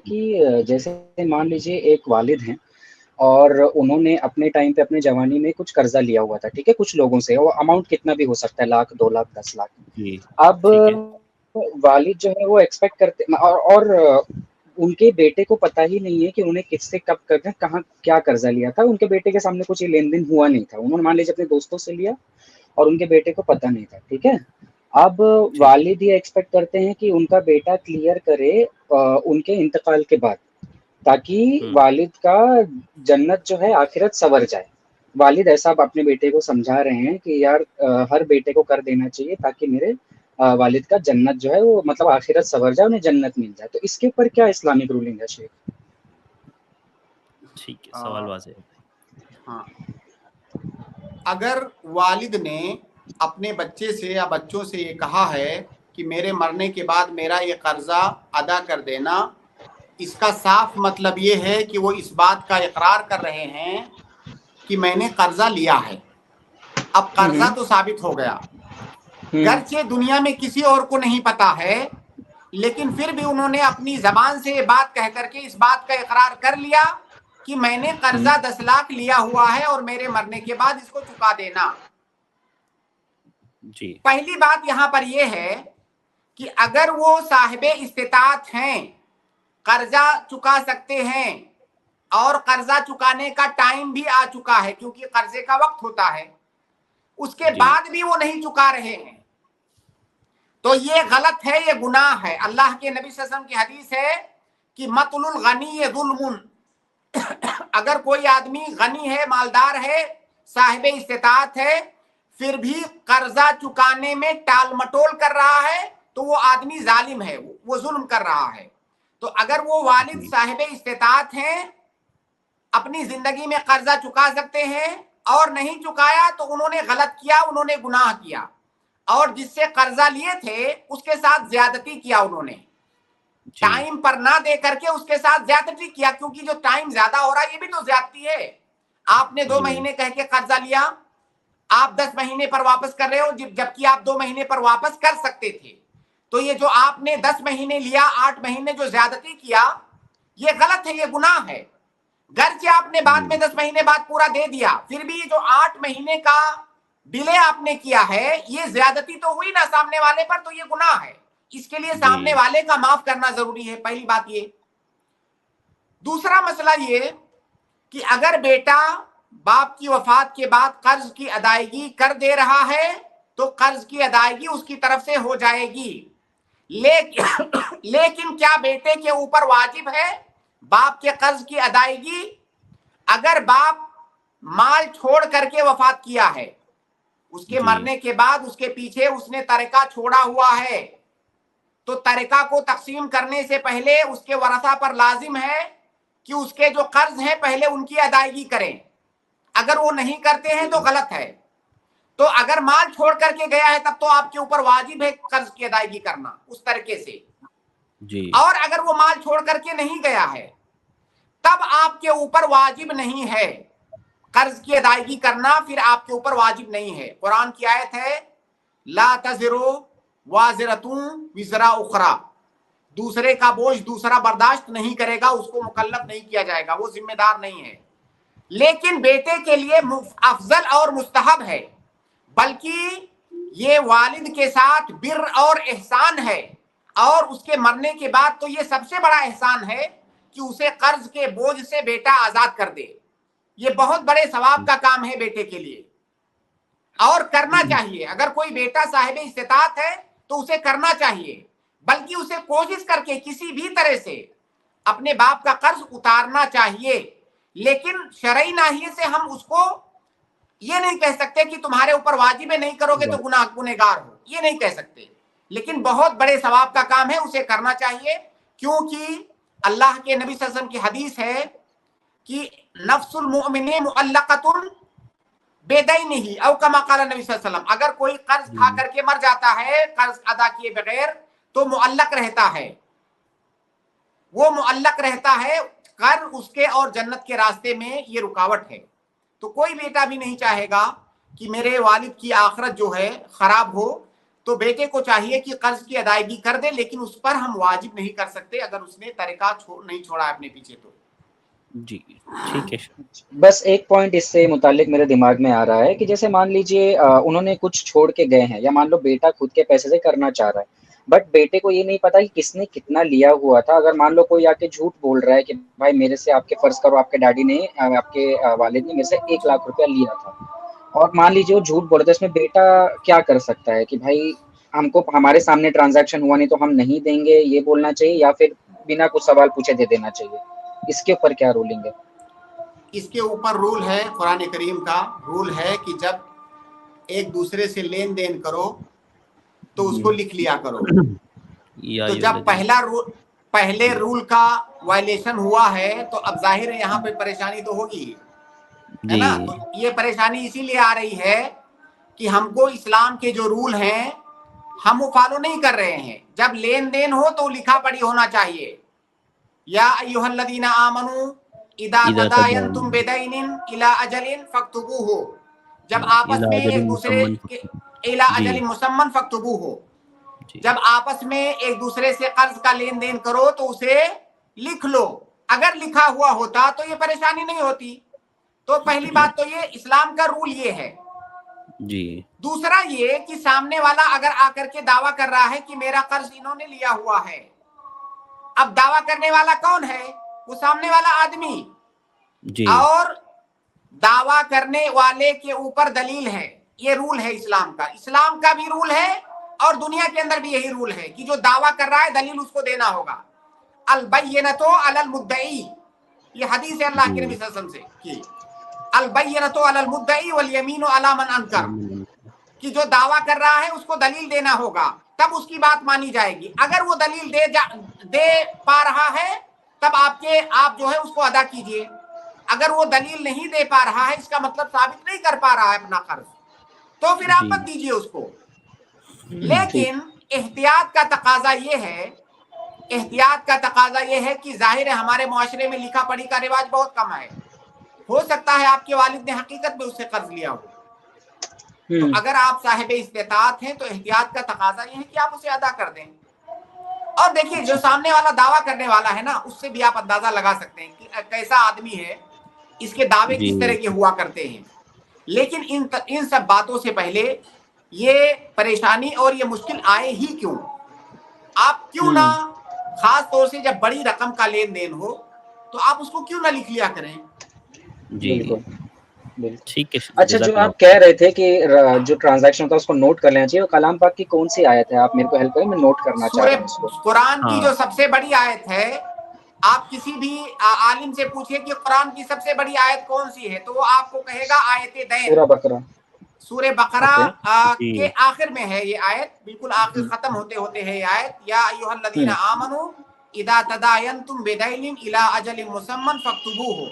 کہ جیسے مان لیجیے ایک والد ہیں اور انہوں نے اپنے ٹائم پہ اپنے جوانی میں کچھ قرضہ لیا ہوا تھا، ٹھیک ہے، کچھ لوگوں سے، وہ اماؤنٹ کتنا بھی ہو سکتا ہے، لاکھ 2 لاکھ 10 لاکھ. جی اب ٹھیک ہے. والد جو ہے وہ ایکسپیکٹ کرتے اور ان کے بیٹے کو پتہ ہی نہیں ہے کہ انہیں کس سے کب کرنا، کہاں کیا قرضہ لیا تھا. ان کے بیٹے کے سامنے کچھ یہ لین دین ہوا نہیں تھا، انہوں نے مان لیجیے اپنے دوستوں سے لیا اور ان کے بیٹے کو پتہ نہیں تھا، ٹھیک ہے. اب ٹھیک. والد یہ ایکسپیکٹ کرتے ہیں کہ ان کا بیٹا کلیئر کرے ان کے انتقال کے بعد، تاکہ والد کا جنت جو ہے آخرت سنور جائے. والد ایسا اپنے بیٹے کو سمجھا رہے ہیں کہ یار ہر بیٹے کو کر دینا چاہیے تاکہ میرے والد کا جنت جو ہے وہ مطلب آخرت سنور جائے، انہیں جنت مل جائے. تو اس کے اوپر کیا اسلامک رولنگ ہے شیخ؟ ٹھیک ہے، سوال واضح ہے. ہاں، اگر والد نے اپنے بچے سے یا بچوں سے یہ کہا ہے کہ میرے مرنے کے بعد میرا یہ قرضہ ادا کر دینا، اس کا صاف مطلب یہ ہے کہ وہ اس بات کا اقرار کر رہے ہیں کہ میں نے قرضہ لیا ہے. اب قرضہ تو ثابت ہو گیا، گرچہ دنیا میں کسی اور کو نہیں پتا ہے، لیکن پھر بھی انہوں نے اپنی زبان سے یہ بات کہہ کر کے اس بات کا اقرار کر لیا کہ میں نے قرضہ 10 لاکھ لیا ہوا ہے اور میرے مرنے کے بعد اس کو چکا دینا. جی. پہلی بات یہاں پر یہ ہے کہ اگر وہ صاحب استطاعت ہیں، قرضہ چکا سکتے ہیں، اور قرضہ چکانے کا ٹائم بھی آ چکا ہے کیونکہ قرضے کا وقت ہوتا ہے، اس کے بعد بھی وہ نہیں چکا رہے ہیں، تو یہ غلط ہے، یہ گناہ ہے. اللہ کے نبی صلی اللہ علیہ وسلم کی حدیث ہے کہ مطل الغنی ظلم. اگر کوئی آدمی غنی ہے، مالدار ہے، صاحب استطاعت ہے، پھر بھی قرضہ چکانے میں ٹال مٹول کر رہا ہے تو وہ آدمی ظالم ہے، وہ ظلم کر رہا ہے. تو اگر وہ والد صاحب استطاعت ہیں، اپنی زندگی میں قرضہ چکا سکتے ہیں اور نہیں چکایا تو انہوں نے غلط کیا، انہوں نے گناہ کیا. اور جس سے قرضہ لیے تھے اس کے ساتھ زیادتی کیا، انہوں نے ٹائم پر نہ دے کر کے اس کے ساتھ زیادتی کیا، کیونکہ جو ٹائم زیادہ ہو رہا ہے یہ بھی تو زیادتی ہے. آپ نے 2 مہینے کہہ کے قرضہ لیا، آپ 10 مہینے پر واپس کر رہے ہو جبکہ آپ 2 مہینے پر واپس کر سکتے تھے. تو یہ جو آپ نے 10 مہینے لیا، 8 مہینے جو زیادتی کیا، یہ غلط ہے، یہ گناہ ہے. گرچہ آپ نے بعد میں 10 مہینے بعد پورا دے دیا، پھر بھی یہ جو 8 مہینے کا ڈیلے آپ نے کیا ہے یہ زیادتی تو ہوئی نا سامنے والے پر، تو یہ گناہ ہے. اس کے لیے سامنے والے کا معاف کرنا ضروری ہے، پہلی بات یہ. دوسرا مسئلہ یہ کہ اگر بیٹا باپ کی وفات کے بعد قرض کی ادائیگی کر دے رہا ہے تو قرض کی ادائیگی اس کی طرف سے ہو جائے گی، لیکن کیا بیٹے کے اوپر واجب ہے باپ کے قرض کی ادائیگی؟ اگر باپ مال چھوڑ کر کے وفات کیا ہے، اس کے مرنے کے بعد اس کے پیچھے اس نے ترکہ چھوڑا ہوا ہے، تو ترکہ کو تقسیم کرنے سے پہلے اس کے ورثہ پر لازم ہے کہ اس کے جو قرض ہیں پہلے ان کی ادائیگی کریں. اگر وہ نہیں کرتے ہیں تو غلط ہے. تو اگر مال چھوڑ کر کے گیا ہے تب تو آپ کے اوپر واجب ہے قرض کی ادائیگی کرنا اس طریقے سے. اور اگر وہ مال چھوڑ کر کے نہیں گیا ہے تب آپ کے اوپر واجب نہیں ہے قرض کی ادائیگی کرنا، پھر آپ کے اوپر واجب نہیں ہے. قرآن کی آیت ہے لا تزر وازرۃ وزر اخری، دوسرے کا بوجھ دوسرا برداشت نہیں کرے گا، اس کو مکلف نہیں کیا جائے گا، وہ ذمہ دار نہیں ہے. لیکن بیٹے کے لیے افضل اور مستحب ہے، بلکہ یہ والد کے ساتھ بر اور احسان ہے، اور اس کے مرنے کے بعد تو یہ سب سے بڑا احسان ہے کہ اسے قرض کے بوجھ سے بیٹا آزاد کر دے. یہ بہت بڑے ثواب کا کام ہے بیٹے کے لیے، اور کرنا چاہیے. اگر کوئی بیٹا صاحب استطاعت ہے تو اسے کرنا چاہیے، بلکہ اسے کوشش کر کے کسی بھی طرح سے اپنے باپ کا قرض اتارنا چاہیے. لیکن شرعی ناحیے سے ہم اس کو یہ نہیں کہہ سکتے کہ تمہارے اوپر واجب ہے، نہیں کرو گے تو گنہگار ہو، یہ نہیں کہہ سکتے. لیکن بہت بڑے ثواب کا کام ہے، اسے کرنا چاہیے، کیونکہ اللہ کے نبی صلی اللہ علیہ وسلم کی حدیث ہے کہ نفس المؤمن معلقۃ بدینہ، او کما قال نبی صلی اللہ علیہ وسلم، اگر کوئی قرض کھا کر کے مر جاتا ہے قرض ادا کیے بغیر تو معلق رہتا ہے، وہ معلق رہتا ہے، قرض اس کے اور جنت کے راستے میں یہ رکاوٹ ہے. تو کوئی بیٹا بھی نہیں چاہے گا کہ میرے والد کی آخرت جو ہے خراب ہو، تو بیٹے کو چاہیے کہ قرض کی ادائیگی کر دے، لیکن اس پر ہم واجب نہیں کر سکتے اگر اس نے طریقہ نہیں چھوڑا اپنے پیچھے تو۔ جی ٹھیک ہے۔ بس ایک پوائنٹ اس سے متعلق میرے دماغ میں آ رہا ہے کہ جیسے مان لیجئے انہوں نے کچھ چھوڑ کے گئے ہیں، یا مان لو بیٹا خود کے پیسے سے کرنا چاہ رہا ہے، بٹ بیٹے کو یہ نہیں پتا کہ کس نے کتنا لیا ہوا تھا۔ اگر مان لو کوئی آ کے جھوٹ بول رہا ہے کہ بھائی میرے سے آپ کے فرض کرو آپ کے ڈیڈی نے آپ کے والد نے میرے سے 1 لاکھ روپیہ لیا تھا، اور مان لیجیے وہ جھوٹ بول رہا ہے، اس میں بیٹا کیا کر سکتا ہے کہ بھائی ہم کو ہمارے سامنے ٹرانزیکشن ہوا نہیں تو ہم نہیں دیں گے، یہ بولنا چاہیے، یا پھر بنا کچھ سوال پوچھے دے دینا چاہیے؟ اس کے اوپر کیا رولنگ ہے؟ اس کے اوپر رول ہے، قرآن کریم کا رول ہے کہ جب ایک دوسرے سے لین دین کرو تو اس کو لکھ لیا کرو۔ تو جب پہلے رول کا وائلیشن ہوا ہے تو اب ظاہر ہے یہاں پہ پریشانی تو ہوگی، ہے نا؟ تو یہ پریشانی اسی لیے آ رہی ہے کہ ہم کو اسلام کے جو رول ہیں ہم وہ فالو نہیں کر رہے ہیں۔ جب لین دین ہو تو لکھا پڑھی ہونا چاہیے، یا ایھا الذین آمنوا اذا تداینتم بدین الی اجل فاکتبوہ، جب آپس میں ایک دوسرے کے الی اجل مسمى فاکتبوہ، جب آپس میں ایک دوسرے سے قرض کا لین دین کرو تو اسے لکھ لو۔ اگر لکھا ہوا ہوتا تو یہ پریشانی نہیں ہوتی۔ تو پہلی بات تو یہ اسلام کا رول یہ ہے۔ جی دوسرا یہ کہ سامنے والا اگر آ کر کے دعویٰ کر رہا ہے کہ میرا قرض انہوں نے لیا ہوا ہے، اب دعویٰ کرنے والا کون ہے؟ وہ سامنے والا آدمی، اور دعویٰ کرنے والے کے اوپر دلیل ہے۔ یہ رول ہے اسلام کا، اسلام کا بھی رول ہے اور دنیا کے اندر بھی یہی رول ہے کہ جو دعویٰ کر رہا ہے دلیل اس کو دینا ہوگا۔ البینۃ علی المدعی، یہ حدیث ہے اللہ کے نبی صلی اللہ علیہ وسلم سے کہ البینۃ علی المدعی والیمین علی من انکر، کہ جو دعویٰ کر رہا ہے اس کو دلیل دینا ہوگا تب اس کی بات مانی جائے گی۔ اگر وہ دلیل دے پا رہا ہے تب آپ جو ہے اس کو ادا کیجئے۔ اگر وہ دلیل نہیں دے پا رہا ہے، اس کا مطلب ثابت نہیں کر پا رہا ہے اپنا قرض، تو پھر آپ مت دیجئے اس کو۔ لیکن احتیاط کا تقاضا یہ ہے کہ ظاہر ہے ہمارے معاشرے میں لکھا پڑھی کا رواج بہت کم ہے۔ ہو سکتا ہے آپ کے والد نے حقیقت میں اس سے قرض لیا ہو، تو اگر آپ صاحب استطاعت ہیں تو احتیاط کا تقاضا یہ ہے کہ آپ اسے ادا کر دیں۔ اور دیکھیے جو سامنے والا دعویٰ کرنے والا ہے نا، اس سے بھی آپ اندازہ لگا سکتے ہیں کہ کیسا آدمی ہے، اس کے دعوے کس طرح کے ہوا کرتے ہیں۔ لیکن ان سب باتوں سے پہلے یہ پریشانی اور یہ مشکل آئے ہی کیوں؟ آپ کیوں نہ، خاص طور سے جب بڑی رقم کا لین دین ہو تو آپ اس کو کیوں نہ لکھ لیا کریں؟ بالکل ٹھیک ہے۔ اچھا، جو آپ کہہ رہے تھے کہ جو ٹرانزیکشن ہوتا ہے اس کو نوٹ کر لینا چاہیے، کلام پاک کی کون سی آیت ہے؟ آپ میرے کو ہیلپ کریں، میں نوٹ کرنا چاہ رہا ہوں اس کو۔ قرآن کی جو سب سے بڑی آیت ہے، آپ کسی بھی عالم سے پوچھئے کہ قرآن کی سب سے بڑی آیت کون سی ہے تو وہ آپ کو کہے گا آیت دین، سورہ بقرہ۔ سورہ بقرہ کے آخر میں ہے یہ آیت، بالکل آخر ختم ہوتے ہوتے ہے یہ آیت، یا ایھا الذین آمنوا اذا تداینتم بدین الی اجل مسمى فاکتبوہ۔